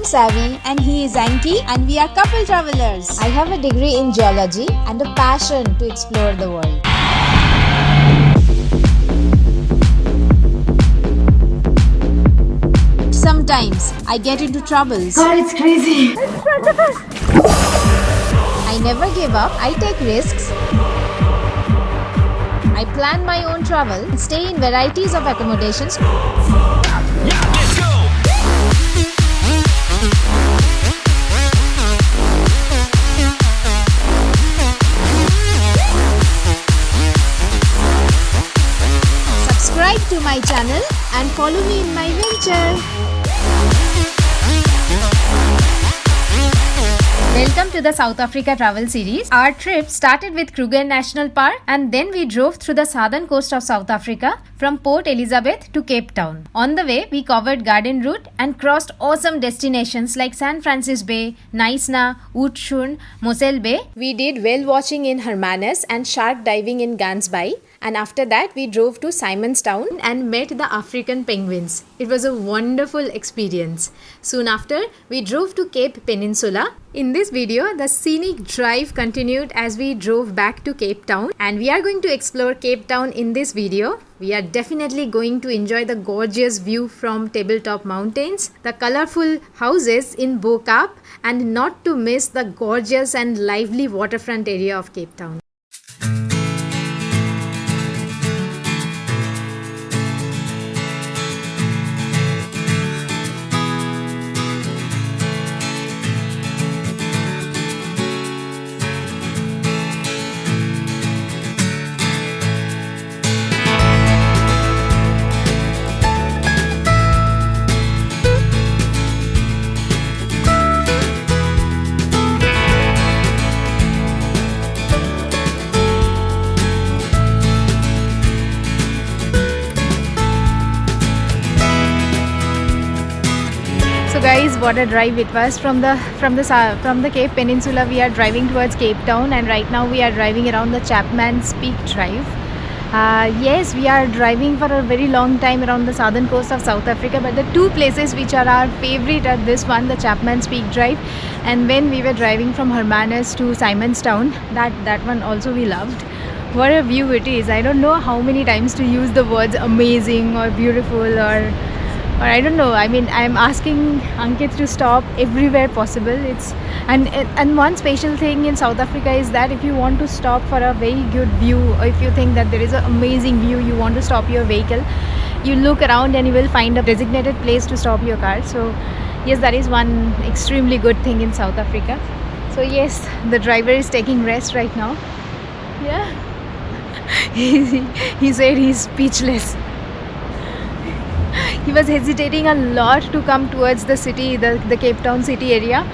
Savvy and he is Anki, and we are couple travelers. I have a degree in geology and a passion to explore the world. Sometimes I get into troubles. God, it's crazy. I never give up. I take risks. I plan my own travel and stay in varieties of accommodations. Subscribe to my channel and follow me in my venture. Welcome to the South Africa travel series. Our trip started with Kruger National Park and then we drove through the southern coast of South Africa from Port Elizabeth to Cape Town. On the way, we covered Garden Route and crossed awesome destinations like San Francisco Bay, Knysna, Oudtshoorn, Moselle Bay. We did whale watching in Hermanus and shark diving in Gansbaai. And after that, we drove to Simonstown and met the African penguins. It was a wonderful experience. Soon after, we drove to Cape Peninsula. In this video, the scenic drive continued as we drove back to Cape Town. And we are going to explore Cape Town in this video. We are definitely going to enjoy the gorgeous view from Tabletop Mountains, the colorful houses in Bo-Kaap, and not to miss the gorgeous and lively waterfront area of Cape Town. So guys, what a drive it was from the Cape Peninsula. We are driving towards Cape Town, and right now we are driving around the Chapman's Peak Drive. Yes, we are driving for a very long time around the southern coast of South Africa, but the two places which are our favorite are this one, the Chapman's Peak Drive, and when we were driving from Hermanus to Simonstown, that one also we loved. What a view it is. I don't know how many times to use the words amazing or beautiful or I don't know. I mean, I'm asking Ankit to stop everywhere possible. And one special thing in South Africa is that if you want to stop for a very good view, or if you think that there is an amazing view, you want to stop your vehicle, you look around and you will find a designated place to stop your car. So yes, that is one extremely good thing in South Africa. So yes, the driver is taking rest right now. Yeah. He said he's speechless. He was hesitating a lot to come towards the city, the Cape Town city area.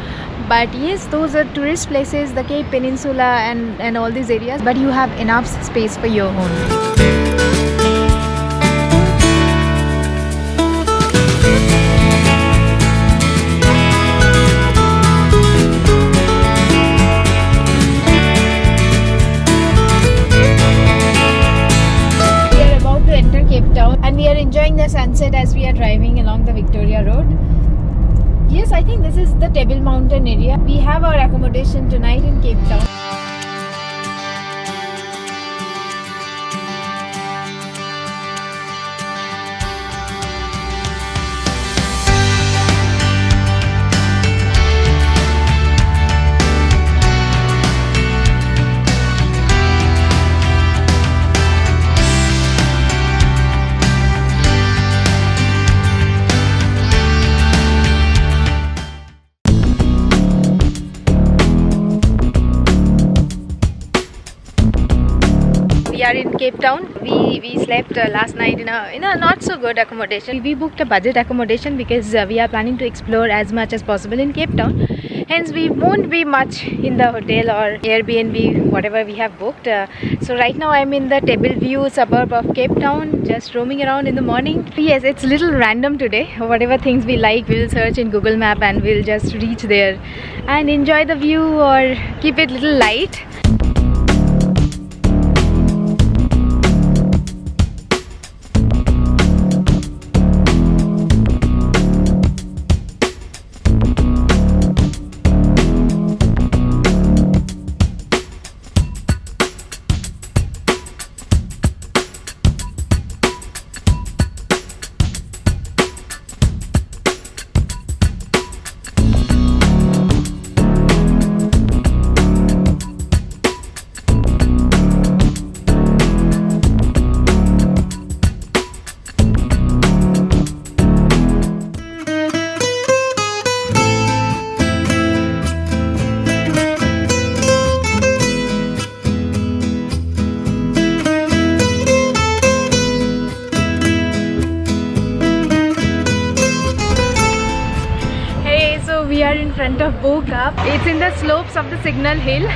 But yes, those are tourist places, the Cape Peninsula and all these areas. But you have enough space for your own. And we are enjoying the sunset as we are driving along the Victoria Road. Yes, I think this is the Table Mountain area. We have our accommodation tonight in Cape Town. We are in Cape Town. We slept last night in a not so good accommodation. We booked a budget accommodation because we are planning to explore as much as possible in Cape Town. Hence we won't be much in the hotel or Airbnb, whatever we have booked. So right now I'm in the Table View suburb of Cape Town, just roaming around in the morning. Yes, it's a little random today. Whatever things we like, we'll search in Google Map and we'll just reach there and enjoy the view or keep it little light. of Bo-Kaap. It's in the slopes of the Signal Hill.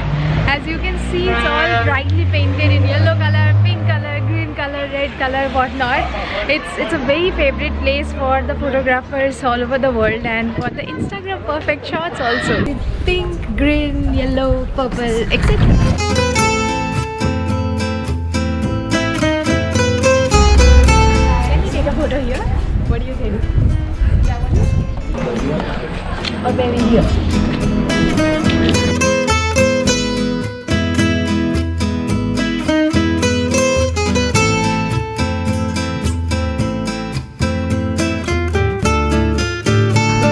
As you can see, it's all brightly painted in yellow color, pink color, green color, red color, whatnot. It's a very favorite place for the photographers all over the world and for the Instagram perfect shots also. Pink, green, yellow, purple, etc. Let me take a photo here. What do you think? That one? Or maybe here?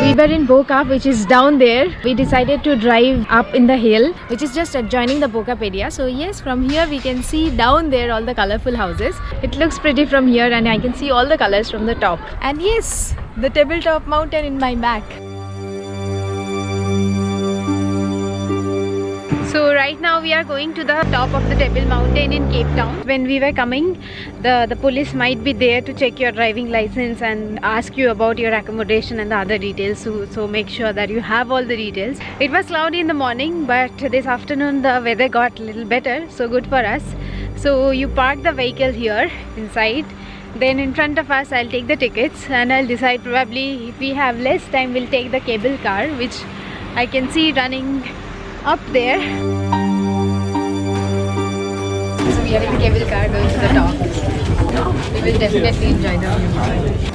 We were in Bo-Kaap, which is down there. We decided to drive up in the hill, which is just adjoining the Bo-Kaap area. So yes, from here we can see down there all the colorful houses. It looks pretty from here and I can see all the colors from the top. And yes, the tabletop mountain in my back. So right now we are going to the top of the Table Mountain in Cape Town. When we were coming, the police might be there to check your driving license and ask you about your accommodation and the other details. So make sure that you have all the details. It was cloudy in the morning, but this afternoon the weather got a little better, so good for us. So you park the vehicle here inside. Then in front of us I'll take the tickets and I'll decide, probably if we have less time we'll take the cable car, which I can see running up there. So we are in the cable car going to the top. We will definitely enjoy the view.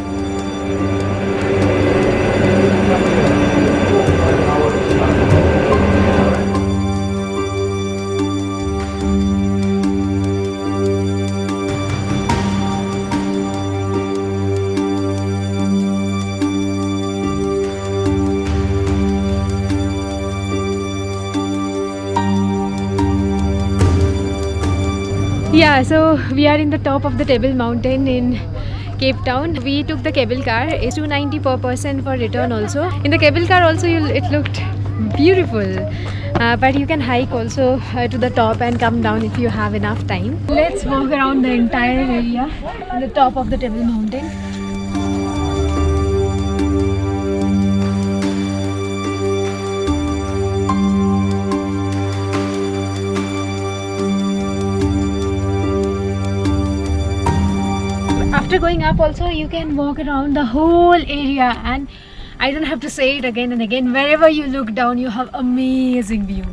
Yeah, so we are in the top of the Table Mountain in Cape Town. We took the cable car. It's $290 per person for return also. In the cable car also it looked beautiful. But you can hike also to the top and come down if you have enough time. Let's walk around the entire area on the top of the Table Mountain. After going up also you can walk around the whole area, and I don't have to say it again and again, wherever you look down you have amazing view.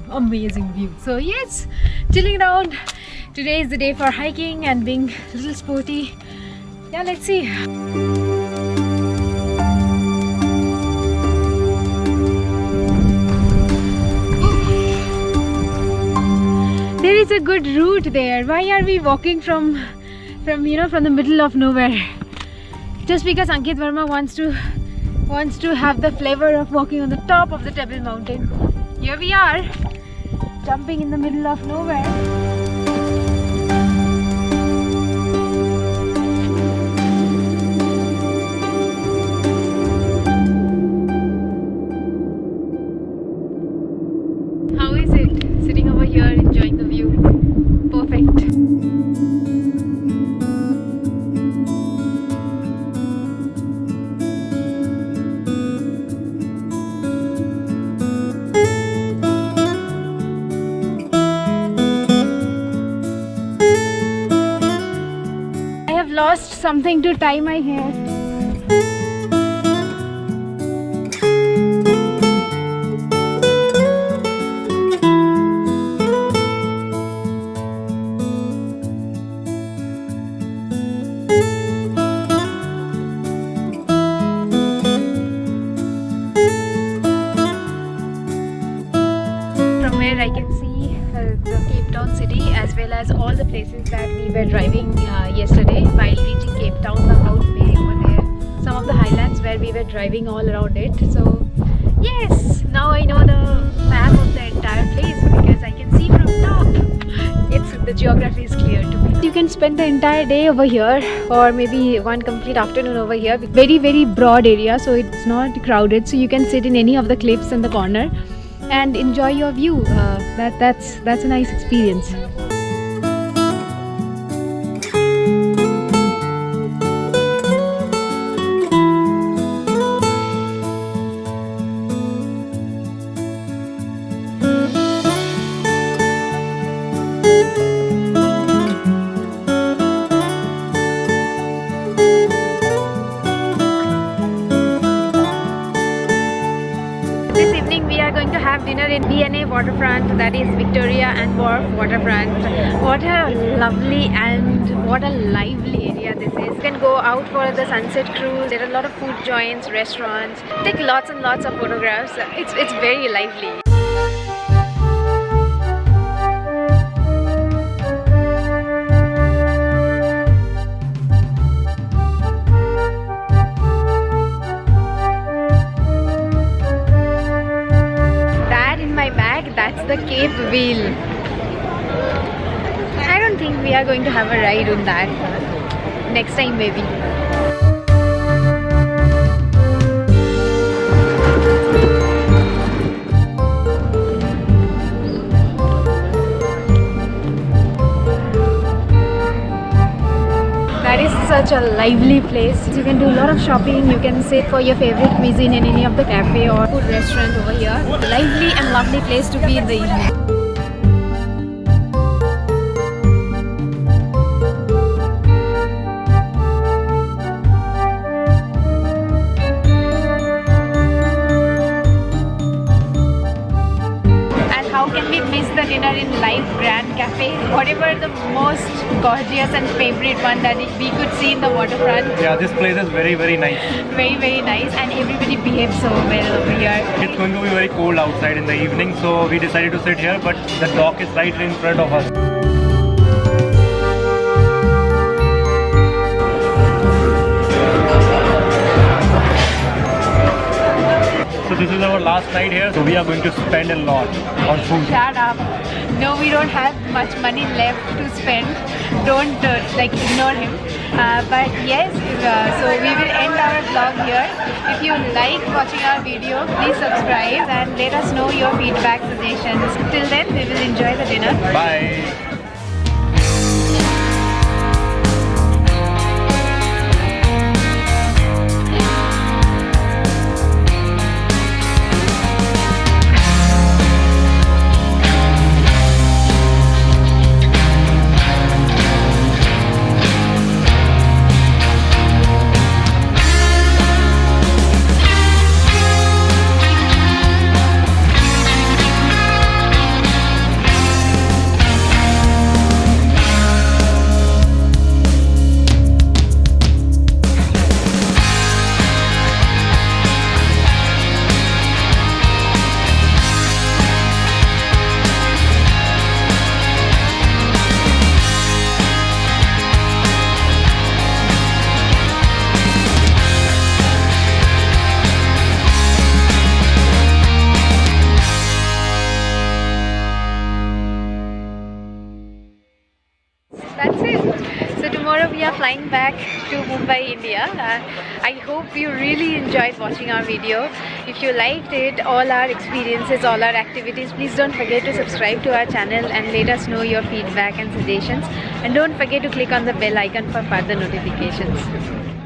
So yes, chilling around. Today is the day for hiking and being a little sporty. Yeah, let's see. There is a good route there. Why are we walking from the middle of nowhere? Just because Ankit Verma wants to have the flavor of walking on the top of the Table Mountain. Here we are, jumping in the middle of nowhere. How is it sitting over here enjoying the view? Perfect. Lost something to tie my hair. From where I can see the Cape Town city as well as all the places that we were driving yesterday. While reaching Cape Town, the Hout Bay over there, some of the highlands where we were driving all around it. So yes, now I know the map of the entire place because I can see from top. The geography is clear to me. You can spend the entire day over here or maybe one complete afternoon over here. Very broad area, so it's not crowded, so you can sit in any of the cliffs in the corner and enjoy your view. That's a nice experience. waterfront, that is Victoria and Wharf waterfront. What a lovely and what a lively area this is. You can go out for the sunset cruise. There are a lot of food joints, restaurants. Take lots and lots of photographs. It's very lively. That's the Cape Wheel. I don't think we are going to have a ride on that. Next time maybe. That is such a lively place. You can do a lot of shopping. You can sit for your favorite cuisine in any of the cafe or food restaurant over here. Lively and lovely place to be in the evening. How can we miss the dinner in Live Grand Cafe? Whatever the most gorgeous and favorite one that we could see in the waterfront. Yeah, this place is very, very nice. Very nice, and everybody behaves so well over here. It's going to be very cold outside in the evening, so we decided to sit here, but the dock is right in front of us. So this is our last night here, so we are going to spend a lot on food. Shut up. No, we don't have much money left to spend. Don't ignore him. But yes, so we will end our vlog here. If you like watching our video, please subscribe and let us know your feedback, suggestions. Till then, we will enjoy the dinner. Bye. That's it. So tomorrow we are flying back to Mumbai, India. I hope you really enjoyed watching our video. If you liked it, all our experiences, all our activities, please don't forget to subscribe to our channel and let us know your feedback and suggestions. And don't forget to click on the bell icon for further notifications.